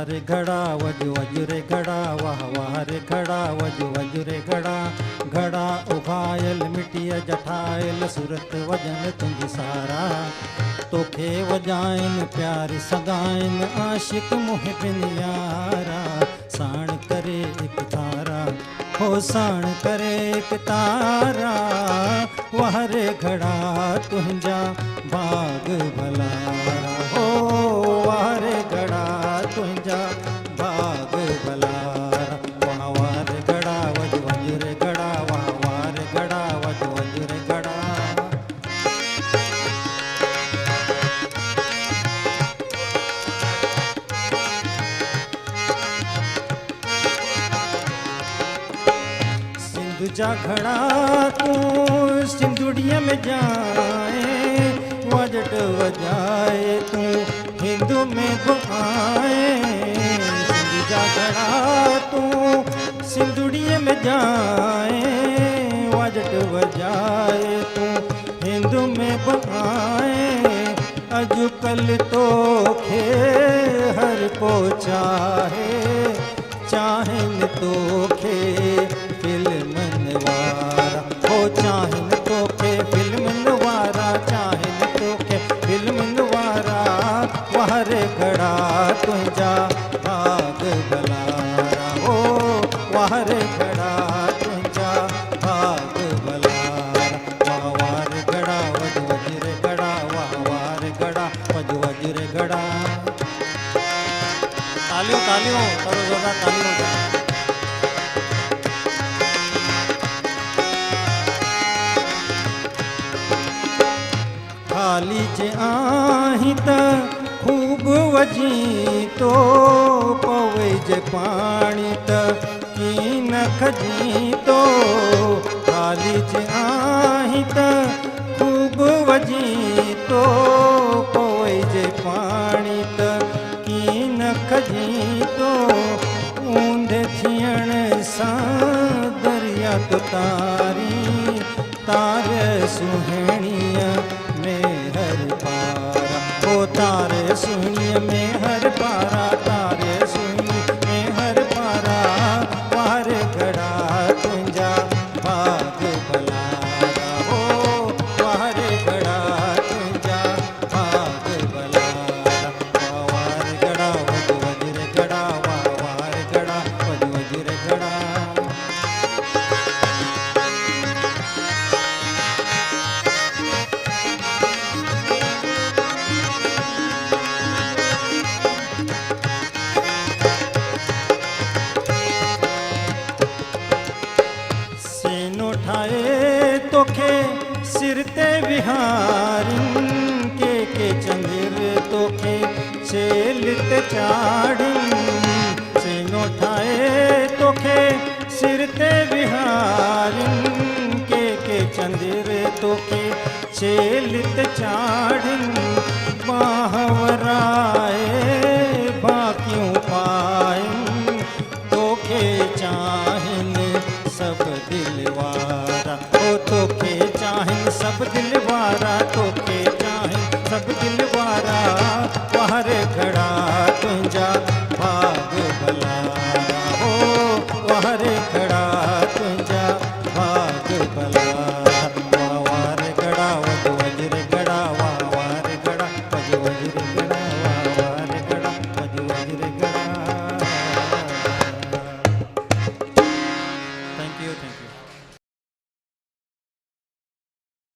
रे घड़ा वज वज रे घड़ा, वाह वाह रे घड़ा वज वज रे घड़ा। घड़ा उभायल मिट्टिया जठायल, सूरत वजन तुंहिंजी सारा। तोखे वजाइन प्यार सगाइन, आशिक मुहिबिन यारा। साण करे एक तारा, हो साण करे एक तारा। वाह रे घड़ा तुंहिंजा बाग भलारा, हो वाह रे घड़ा तुंहिंजा बाग भलारा। वाह वाह रे घड़ा वज वज रे घड़ा, वाह वाह रे घड़ा वज वज रे घड़ा। सिंधु जा घड़ा तू सिंधुड़िया में जाए, वजट वजाए तू हिंदू में बुआए। सिंधु जा घड़ा तू सिंधुड़िया में जाए, वजट वजाए तू हिंदू में बुआए। अजुकल तो खे हर को चाहे, चाहन तो खे फिल्म वारा, हो चाहन तो के फिल्म वारा, चाहन तो के फिल्म वारा। वाह रे घड़ा तुंहिंजा बाग भलारा, हो वाह रे घड़ा तुंहिंजा बाग भलारा। वाह वाह रे घड़ा वज वज रे घड़ा, वाह वाह रे घड़ा वज वज रे घड़ा। तालियों तालियों करो, जोरदार तालियों। खाली जे आही त खूब वजी तो, पवे जे पाणी त की न खजी तो। खाली जे आही त खूब वजी तो, पवे जे पाणी त की न खजी तो। ऊंधे थियण सां दरिया तो तारी, तारे सुहिणीअ मेहर पारा, ओ तारे सुहिणीअ मेहर पारा, तारे सुहिणीअ मेहर पारा। वाह रे घड़ा तुंहिंजा बाग भलारा, हो वाह रे घड़ा तुंहिंजा बाग भलारा। वाह वाह रे घड़ा वज वज रे घड़ा, वाह वाह रे घड़ा वज वज रे घड़ा। सेनो ठाए तोखे सिर ते विहारिन, के चंदिर तोखे छेल ते चाढ़िन। सेनो ठाए तोखे सिर ते विहारिन, के चंदिर तोखे छेल ते चाढ़िन। बाहवराए बाकियों पाइन, तोखे चाहिन सब दिलवारा, ओ तोखे चाहिन सब दिलवारा, तोखे चाहिन सब दिलवारा। वाह रे घड़ा तुंहिंजा बाग भलारा, हो वाह रे घड़ा तुंहिंजा बाग भलारा। वाह वाह रे घड़ा वज वज रे घड़ा, वाह वाह रे घड़ा वज वज रे घड़ा, वाह वाह रे घड़ा वज वज रे घड़ा। Thank you, thank you.